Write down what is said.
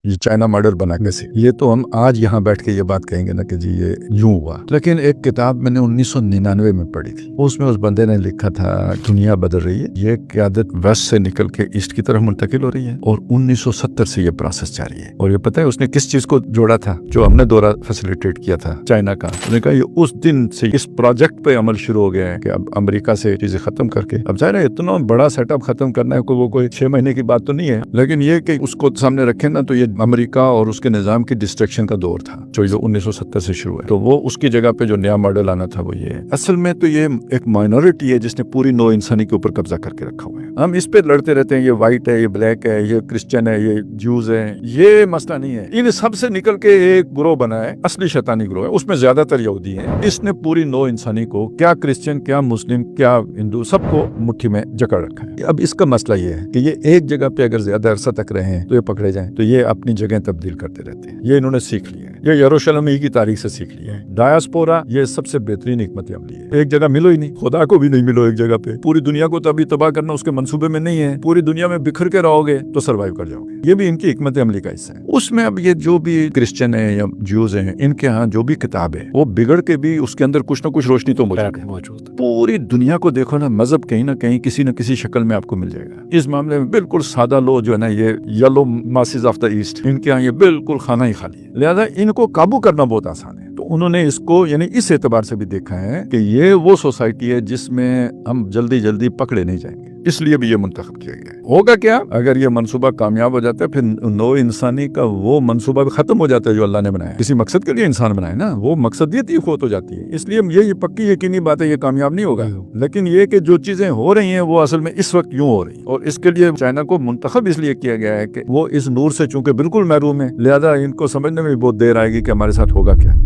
ये China model बना कैसे, ये तो हम आज यहाँ बैठ के ये बात कहेंगे ना कि जी ये यूं हुआ। लेकिन एक किताब मैंने 1999 में पढ़ी थी, उसमें उस बंदे ने लिखा था दुनिया बदल रही है, ये क़यादत वेस्ट से निकल के ईस्ट की तरफ मुंतकिल हो रही है और 1970 से ये प्रोसेस जारी है। और ये पता है उसने किस चीज को जोड़ा था, जो हमने दौरा फैसिलिटेट किया था चाइना का। उसने कहा ये उस दिन से इस प्रोजेक्ट पे अमल शुरू हो गया है कि अब अमेरिका से चीजें खत्म करके, अब जाहिर है इतना बड़ा सेटअप खत्म करना है वो कोई 6 महीने की बात तो नहीं है, लेकिन ये कि उसको सामने रखे ना, तो ये अमेरिका और उसके निजाम की डिस्ट्रक्शन का दौर था जो 1970 से शुरू है। तो वो उसकी जगह पे जो नया मॉडल आना था वो ये है। असल में तो ये एक माइनॉरिटी है जिसने पूरी नो इंसानी के ऊपर कब्जा करके रखा हुआ है। हम इस पे लड़ते रहते हैं, ये व्हाइट है, ये ब्लैक है, ये क्रिश्चियन है, ये ज्यूज है, ये मसला नहीं है। इन सब से निकल के एक ग्रोह बना है, असली शैतानी ग्रोह है, उसमें ज्यादातर यहूदी हैं। इसने पूरी नो इंसानी को, क्या क्रिश्चियन, क्या मुस्लिम, क्या हिंदू, सबको मुट्ठी में जकड़ रखा है। अब इसका मसला ये है कि ये एक जगह पे अगर ज्यादा अरसा तक रहे तो ये पकड़े जाएं, तो ये अपनी जगह तब्दील करते रहते हैं। ये इन्होंने सीख लिया है, ये यरूशलेम ही की तारीख से सीख लिया है। डायस्पोरा ये सबसे बेहतरीन हिकमत अमली है। एक जगह मिलो ही नहीं, खुदा को भी नहीं मिलो एक जगह पे, पूरी दुनिया को तो अभी तबाह करना उसके मंसूबे में नहीं है। पूरी दुनिया में बिखर के रहोगे तो सर्वाइव कर जाओगे। ये भी इनकी हिकमत अमली का हिस्सा है। उसमें अब ये जो भी क्रिश्चियन है या ज्यूज हैं, इनके यहाँ जो भी किताब है वो बिगड़ के भी उसके अंदर कुछ ना कुछ रोशनी तो मौजूद है। पूरी दुनिया को देखो ना, मजहब कहीं ना कहीं किसी न किसी शक्ल में आपको मिल जाएगा। इस मामले में बिल्कुल सादा लो जो है ना, ये yellow masses of the east, इनके यहाँ ये बिल्कुल खाना ही खाली है। लिहाजा इनको काबू करना बहुत आसान है। तो उन्होंने इसको यानी इस एतबार से भी देखा है कि ये वो सोसाइटी है जिसमें हम जल्दी जल्दी पकड़े नहीं जाएंगे, इसलिए भी ये मुंतखब किया गया है। होगा क्या अगर ये मंसूबा कामयाब हो जाता है, फिर नो इंसानी का वो मंसूबा भी खत्म हो जाता है जो अल्लाह ने बनाया। किसी मकसद के लिए इंसान बनाए ना, वो मकसदियत ही खो तो जाती है। इसलिए ये पक्की यकीनी बात है, ये कामयाब नहीं होगा। लेकिन ये कि जो चीजें हो रही हैं वो असल में इस वक्त यूं हो रही, और इसके लिए चाइना को मुंतखब इसलिए किया गया है कि वो इस नूर से चूंकि बिल्कुल महरूम है, लिहाजा इनको समझने में भी बहुत देर आएगी कि हमारे साथ होगा क्या।